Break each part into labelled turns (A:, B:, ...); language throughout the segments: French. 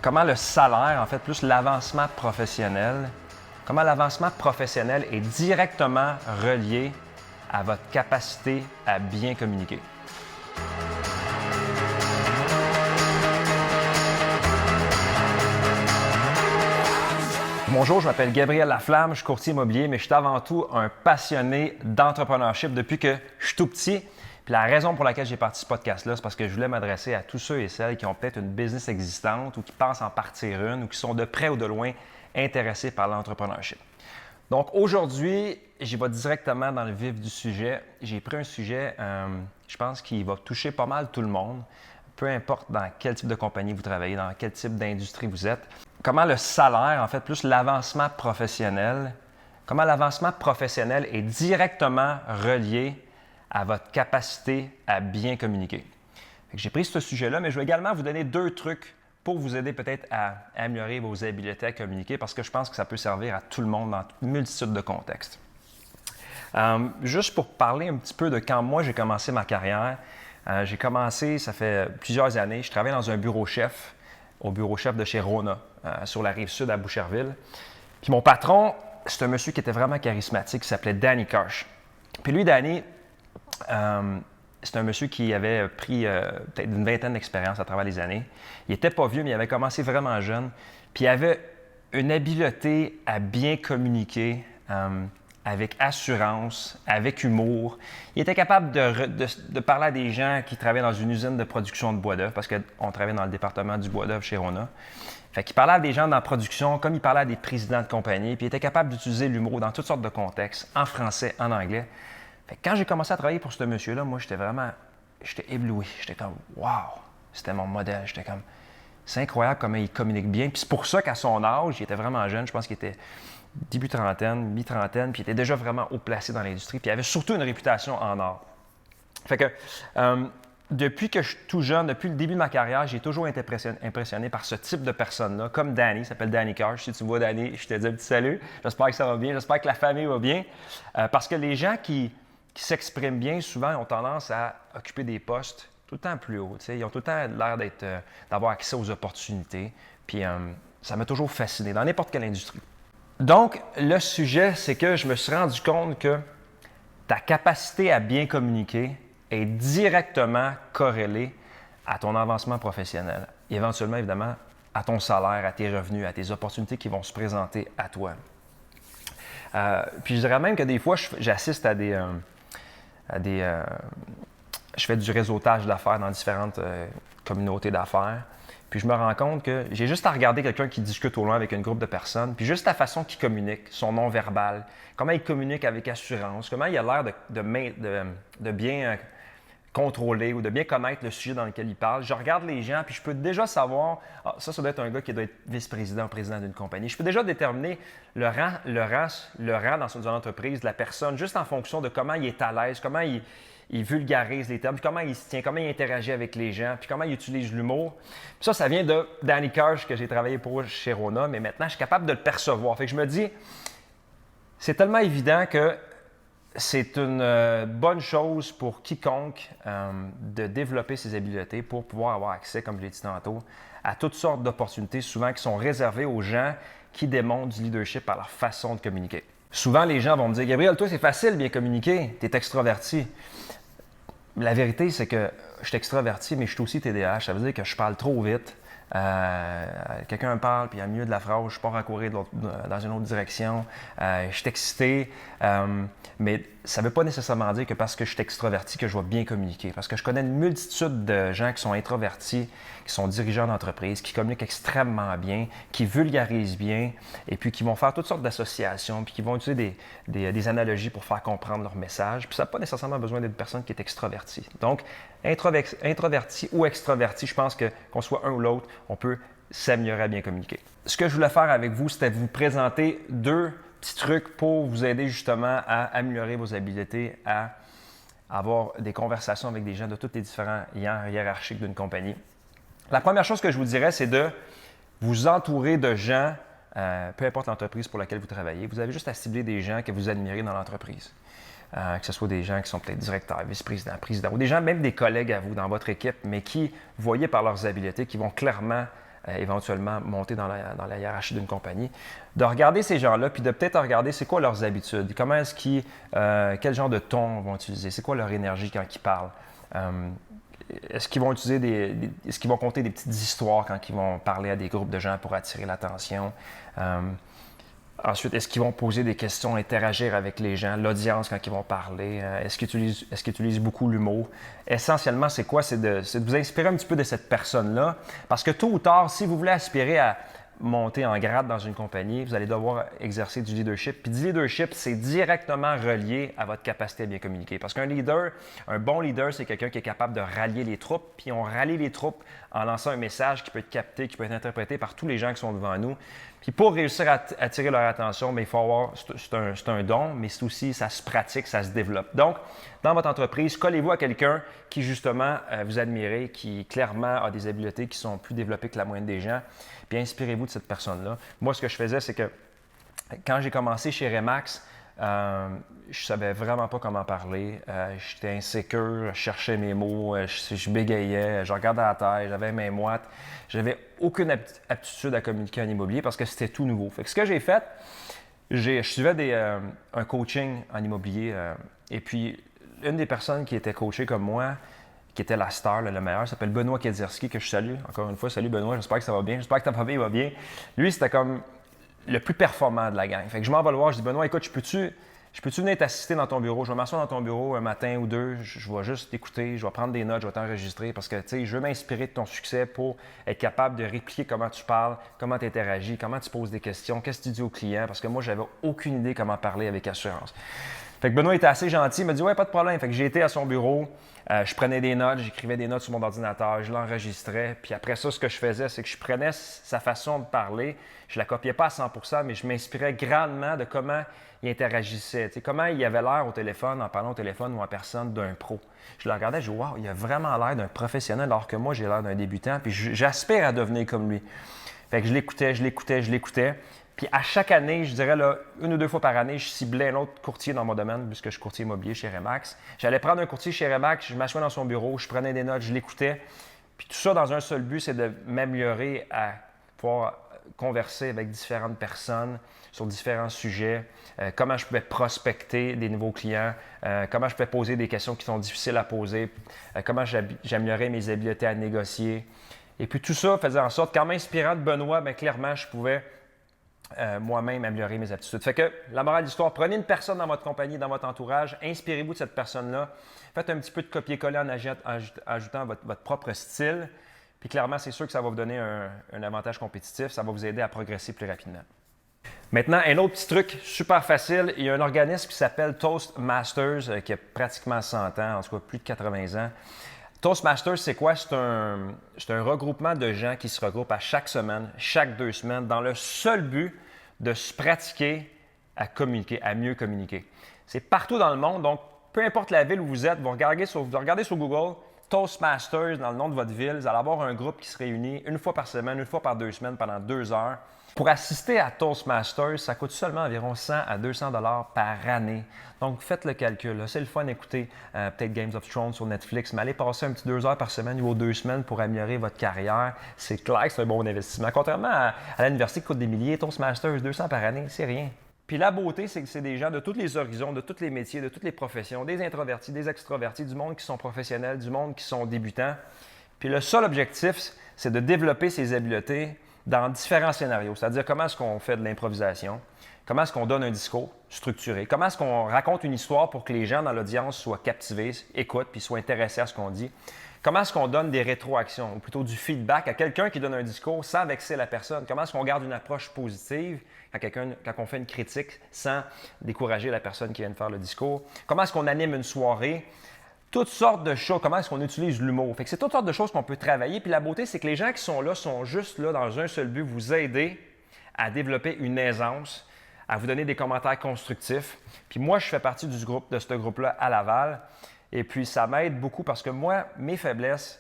A: comment le salaire, en fait, plus l'avancement professionnel, comment l'avancement professionnel est directement relié à votre capacité à bien communiquer. Bonjour, je m'appelle Gabriel Laflamme, je suis courtier immobilier, mais je suis avant tout un passionné d'entrepreneurship depuis que je suis tout petit. Puis la raison pour laquelle j'ai parti ce podcast-là, c'est parce que je voulais m'adresser à tous ceux et celles qui ont peut-être une business existante ou qui pensent en partir une ou qui sont de près ou de loin intéressés par l'entrepreneurship. Donc aujourd'hui, j'y vais directement dans le vif du sujet. J'ai pris un sujet, je pense, qui va toucher pas mal tout le monde, peu importe dans quel type de compagnie vous travaillez, dans quel type d'industrie vous êtes. Comment le salaire, en fait, plus l'avancement professionnel, comment l'avancement professionnel est directement relié à votre capacité à bien communiquer. J'ai pris ce sujet-là, mais je vais également vous donner 2 trucs pour vous aider peut-être à améliorer vos habiletés à communiquer parce que je pense que ça peut servir à tout le monde dans une multitude de contextes. Juste pour parler un petit peu de quand moi j'ai commencé ma carrière, j'ai commencé, ça fait plusieurs années, je travaillais dans un bureau chef, au bureau chef de chez Rona, sur la rive sud à Boucherville. Puis mon patron, c'est un monsieur qui était vraiment charismatique, qui s'appelait Danny Karsh. Puis lui, Danny, c'est un monsieur qui avait pris peut-être une vingtaine d'expériences à travers les années. Il n'était pas vieux, mais il avait commencé vraiment jeune. Puis il avait une habileté à bien communiquer avec assurance, avec humour. Il était capable de parler à des gens qui travaillaient dans une usine de production de bois d'œuvre, parce qu'on travaillait dans le département du bois d'œuvre chez Rona. Fait qu'il parlait à des gens dans la production comme il parlait à des présidents de compagnie, puis il était capable d'utiliser l'humour dans toutes sortes de contextes, en français, en anglais. Fait que quand j'ai commencé à travailler pour ce monsieur-là, moi, j'étais ébloui. J'étais comme, wow! C'était mon modèle. J'étais comme, c'est incroyable comment il communique bien. Puis c'est pour ça qu'à son âge, il était vraiment jeune. Je pense qu'il était début trentaine, mi-trentaine, puis il était déjà vraiment haut placé dans l'industrie. Puis il avait surtout une réputation en or. Fait que depuis que je suis tout jeune, depuis le début de ma carrière, j'ai toujours été impressionné par ce type de personne-là, comme Danny, il s'appelle Danny Karsh. Si tu vois Danny, je te dis un petit salut. J'espère que ça va bien, j'espère que la famille va bien. Parce que les gens qui s'expriment bien, souvent, ont tendance à occuper des postes tout le temps plus hauts. Ils ont tout le temps l'air d'avoir accès aux opportunités. Puis ça m'a toujours fasciné, dans n'importe quelle industrie. Donc, le sujet, c'est que je me suis rendu compte que ta capacité à bien communiquer est directement corrélée à ton avancement professionnel. Et éventuellement, évidemment, à ton salaire, à tes revenus, à tes opportunités qui vont se présenter à toi. Puis je dirais même que des fois, j'assiste à je fais du réseautage d'affaires dans différentes communautés d'affaires. Puis je me rends compte que j'ai juste à regarder quelqu'un qui discute au loin avec un groupe de personnes, puis juste la façon qu'il communique, son non-verbal, comment il communique avec assurance, comment il a l'air de bien contrôler ou de bien connaître le sujet dans lequel il parle. Je regarde les gens, puis je peux déjà savoir, ça doit être un gars qui doit être vice-président ou président d'une compagnie. Je peux déjà déterminer le rang dans une entreprise de la personne, juste en fonction de comment il est à l'aise, comment il vulgarise les termes, puis comment il se tient, comment il interagit avec les gens, puis comment il utilise l'humour. Puis ça vient de Danny Karsh que j'ai travaillé pour chez Rona, mais maintenant, je suis capable de le percevoir. Fait que je me dis, c'est tellement évident que c'est une bonne chose pour quiconque de développer ses habiletés pour pouvoir avoir accès, comme je l'ai dit tantôt, à toutes sortes d'opportunités, souvent qui sont réservées aux gens qui démontrent du leadership par leur façon de communiquer. Souvent, les gens vont me dire « Gabriel, toi, c'est facile de bien communiquer, tu es extraverti. » La vérité, c'est que je suis extraverti, mais je suis aussi TDAH. Ça veut dire que je parle trop vite. Quelqu'un me parle, puis à milieu de la phrase, je pars à courir dans une autre direction. Je suis excité. Mais ça ne veut pas nécessairement dire que parce que je suis extraverti que je vais bien communiquer. Parce que je connais une multitude de gens qui sont introvertis, qui sont dirigeants d'entreprise, qui communiquent extrêmement bien, qui vulgarisent bien, et puis qui vont faire toutes sortes d'associations, puis qui vont utiliser des analogies pour faire comprendre leur message. Puis ça n'a pas nécessairement besoin d'être une personne qui est extravertie. Donc, introverti ou extraverti, je pense qu'on soit un ou l'autre, on peut s'améliorer à bien communiquer. Ce que je voulais faire avec vous, c'était vous présenter 2 petits trucs pour vous aider justement à améliorer vos habiletés, à avoir des conversations avec des gens de tous les différents rangs hiérarchiques d'une compagnie. La première chose que je vous dirais, c'est de vous entourer de gens, peu importe l'entreprise pour laquelle vous travaillez. Vous avez juste à cibler des gens que vous admirez dans l'entreprise. Que ce soit des gens qui sont peut-être directeurs, vice-présidents, présidents, ou des gens, même des collègues à vous dans votre équipe, mais qui, voyez par leurs habiletés, qui vont clairement éventuellement monter dans la hiérarchie d'une compagnie, de regarder ces gens-là, puis de peut-être regarder c'est quoi leurs habitudes, comment est-ce qu'ils, quel genre de ton vont utiliser, c'est quoi leur énergie quand ils parlent. Est-ce qu'ils vont utiliser est-ce qu'ils vont conter des petites histoires quand ils vont parler à des groupes de gens pour attirer l'attention? Ensuite, est-ce qu'ils vont poser des questions, interagir avec les gens, l'audience quand ils vont parler? Est-ce qu'ils utilisent beaucoup l'humour? Essentiellement, c'est quoi? C'est de vous inspirer un petit peu de cette personne-là. Parce que tôt ou tard, si vous voulez aspirer à monter en grade dans une compagnie, vous allez devoir exercer du leadership. Puis du leadership, c'est directement relié à votre capacité à bien communiquer. Parce qu'un leader, un bon leader, c'est quelqu'un qui est capable de rallier les troupes. Puis on rallie les troupes en lançant un message qui peut être capté, qui peut être interprété par tous les gens qui sont devant nous. Puis pour réussir à attirer leur attention, bien, il faut avoir, c'est un don, mais c'est aussi, ça se pratique, ça se développe. Donc, dans votre entreprise, collez-vous à quelqu'un qui, justement, vous admirez, qui clairement a des habiletés qui sont plus développées que la moyenne des gens, puis inspirez-vous de cette personne-là. Moi, ce que je faisais, c'est que quand j'ai commencé chez Remax, je savais vraiment pas comment parler. J'étais insécure, je cherchais mes mots, je bégayais, je regardais à la terre, j'avais mes moites. J'avais aucune aptitude à communiquer en immobilier parce que c'était tout nouveau. Fait que ce que j'ai fait, je suivais un coaching en immobilier et puis une des personnes qui était coachée comme moi, qui était la star, le meilleur, s'appelle Benoît Kedzierski, que je salue. Encore une fois, salut Benoît, j'espère que ça va bien. J'espère que ta famille va bien. Lui, c'était comme le plus performant de la gang. Fait que je m'en vais le voir, je dis Benoît, écoute, je peux-tu venir t'assister dans ton bureau? Je vais m'asseoir dans ton bureau un matin ou deux, je vais juste t'écouter, je vais prendre des notes, je vais t'enregistrer parce que tu sais, je veux m'inspirer de ton succès pour être capable de répliquer comment tu parles, comment tu interagis, comment tu poses des questions, qu'est-ce que tu dis aux clients, parce que moi, j'avais aucune idée comment parler avec assurance. Fait que Benoît était assez gentil, il m'a dit ouais, pas de problème. Fait que j'ai été à son bureau, je prenais des notes, j'écrivais des notes sur mon ordinateur, je l'enregistrais. Puis après ça, ce que je faisais, c'est que je prenais sa façon de parler, je la copiais pas à 100%, mais je m'inspirais grandement de comment il interagissait, comment il avait l'air au téléphone, en parlant au téléphone ou en personne d'un pro. Je le regardais, je dis wow, il a vraiment l'air d'un professionnel alors que moi, j'ai l'air d'un débutant, puis j'aspire à devenir comme lui. Fait que je l'écoutais. Puis à chaque année, je dirais là, 1 ou 2 fois par année, je ciblais un autre courtier dans mon domaine, puisque je suis courtier immobilier chez Remax. J'allais prendre un courtier chez Remax, je m'assois dans son bureau, je prenais des notes, je l'écoutais. Puis tout ça dans un seul but, c'est de m'améliorer à pouvoir converser avec différentes personnes sur différents sujets, comment je pouvais prospecter des nouveaux clients, comment je pouvais poser des questions qui sont difficiles à poser, comment j'améliorais mes habiletés à négocier. Et puis tout ça faisait en sorte qu'en m'inspirant de Benoît, bien, clairement, je pouvais moi-même améliorer mes aptitudes. Fait que la morale de l'histoire, prenez une personne dans votre compagnie, dans votre entourage, inspirez-vous de cette personne-là, faites un petit peu de copier-coller en ajoutant votre propre style, puis clairement, c'est sûr que ça va vous donner un avantage compétitif, ça va vous aider à progresser plus rapidement. Maintenant, un autre petit truc super facile, il y a un organisme qui s'appelle Toastmasters qui a pratiquement 100 ans, en tout cas plus de 80 ans. Toastmasters, c'est quoi? C'est un regroupement de gens qui se regroupent à chaque semaine, chaque 2 semaines, dans le seul but de se pratiquer à communiquer, à mieux communiquer. C'est partout dans le monde, donc peu importe la ville où vous êtes, vous regardez sur Google Toastmasters dans le nom de votre ville, vous allez avoir un groupe qui se réunit 1 fois par semaine, 1 fois par 2 semaines pendant 2 heures. Pour assister à Toastmasters, ça coûte seulement environ 100 à 200 $ par année. Donc, faites le calcul. C'est le fun d'écouter peut-être Games of Thrones sur Netflix, mais allez passer un petit 2 heures par semaine ou 2 semaines pour améliorer votre carrière. C'est clair que c'est un bon investissement. Contrairement à l'université qui coûte des milliers, Toastmasters, 200 par année, c'est rien. Puis la beauté, c'est que c'est des gens de tous les horizons, de tous les métiers, de toutes les professions, des introvertis, des extrovertis, du monde qui sont professionnels, du monde qui sont débutants. Puis le seul objectif, c'est de développer ces habiletés dans différents scénarios, c'est-à-dire comment est-ce qu'on fait de l'improvisation, comment est-ce qu'on donne un discours structuré, comment est-ce qu'on raconte une histoire pour que les gens dans l'audience soient captivés, écoutent puis soient intéressés à ce qu'on dit, comment est-ce qu'on donne des rétroactions, ou plutôt du feedback à quelqu'un qui donne un discours sans vexer la personne, comment est-ce qu'on garde une approche positive quand on fait une critique sans décourager la personne qui vient de faire le discours, comment est-ce qu'on anime une soirée, toutes sortes de choses, comment est-ce qu'on utilise l'humour. Fait que c'est toutes sortes de choses qu'on peut travailler. Puis la beauté, c'est que les gens qui sont là sont juste là dans un seul but, vous aider à développer une aisance, à vous donner des commentaires constructifs. Puis moi, je fais partie de ce groupe-là à Laval. Et puis ça m'aide beaucoup parce que moi, mes faiblesses,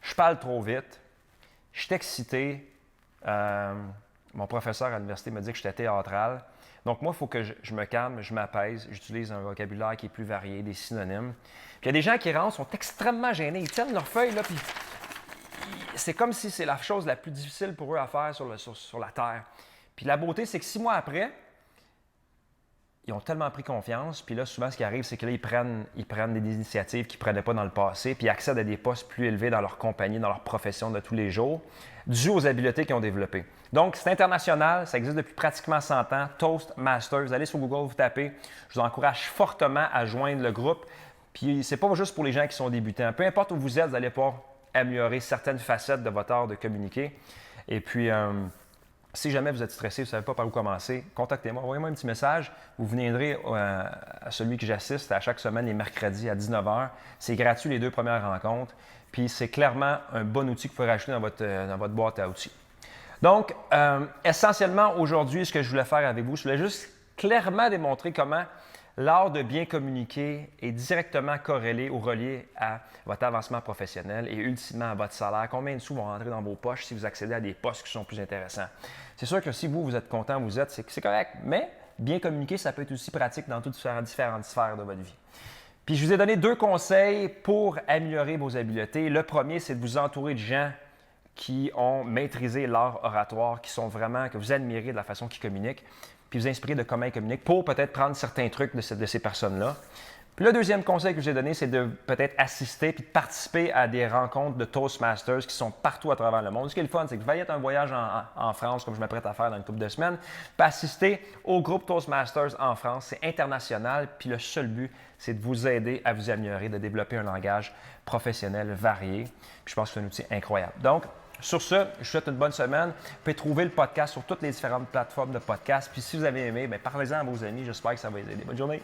A: je parle trop vite, je suis excité. Mon professeur à l'université m'a dit que j'étais théâtral. Donc moi, il faut que je me calme, je m'apaise, j'utilise un vocabulaire qui est plus varié, des synonymes. Puis il y a des gens qui rentrent, sont extrêmement gênés, ils tiennent leur feuille, là, puis c'est comme si c'est la chose la plus difficile pour eux à faire sur la Terre. Puis la beauté, c'est que 6 mois après, ils ont tellement pris confiance, puis là, souvent, ce qui arrive, c'est que là, ils prennent des initiatives qu'ils ne prenaient pas dans le passé, puis ils accèdent à des postes plus élevés dans leur compagnie, dans leur profession de tous les jours, dû aux habiletés qu'ils ont développées. Donc, c'est international, ça existe depuis pratiquement 100 ans, Toastmasters. Vous allez sur Google, vous tapez. Je vous encourage fortement à joindre le groupe. Puis, c'est pas juste pour les gens qui sont débutants. Peu importe où vous êtes, vous allez pouvoir améliorer certaines facettes de votre art de communiquer. Et puis, si jamais vous êtes stressé, vous ne savez pas par où commencer, contactez-moi, envoyez-moi un petit message. Vous viendrez à celui que j'assiste à chaque semaine les mercredis à 19h. C'est gratuit les 2 premières rencontres. Puis c'est clairement un bon outil que vous pouvez rajouter dans votre boîte à outils. Donc, essentiellement aujourd'hui, ce que je voulais faire avec vous, je voulais juste clairement démontrer comment l'art de bien communiquer est directement corrélé ou relié à votre avancement professionnel et ultimement à votre salaire. Combien de sous vont rentrer dans vos poches si vous accédez à des postes qui sont plus intéressants? C'est sûr que si vous êtes content, c'est correct, mais bien communiquer, ça peut être aussi pratique dans toutes différentes sphères de votre vie. Puis je vous ai donné 2 conseils pour améliorer vos habiletés. Le premier, c'est de vous entourer de gens qui ont maîtrisé l'art oratoire, que vous admirez de la façon qu'ils communiquent, puis vous inspirer de comment ils communiquent pour peut-être prendre certains trucs de ces personnes-là. Puis le deuxième conseil que je vous ai donné, c'est de peut-être assister puis de participer à des rencontres de Toastmasters qui sont partout à travers le monde. Ce qui est le fun, c'est que vous allez être un voyage en France, comme je m'apprête à faire dans une couple de semaines, puis assister au groupe Toastmasters en France. C'est international, puis le seul but, c'est de vous aider à vous améliorer, de développer un langage professionnel varié. Puis je pense que c'est un outil incroyable. Donc, sur ce, je vous souhaite une bonne semaine. Vous pouvez trouver le podcast sur toutes les différentes plateformes de podcast. Puis si vous avez aimé, parlez-en à vos amis. J'espère que ça va les aider. Bonne journée.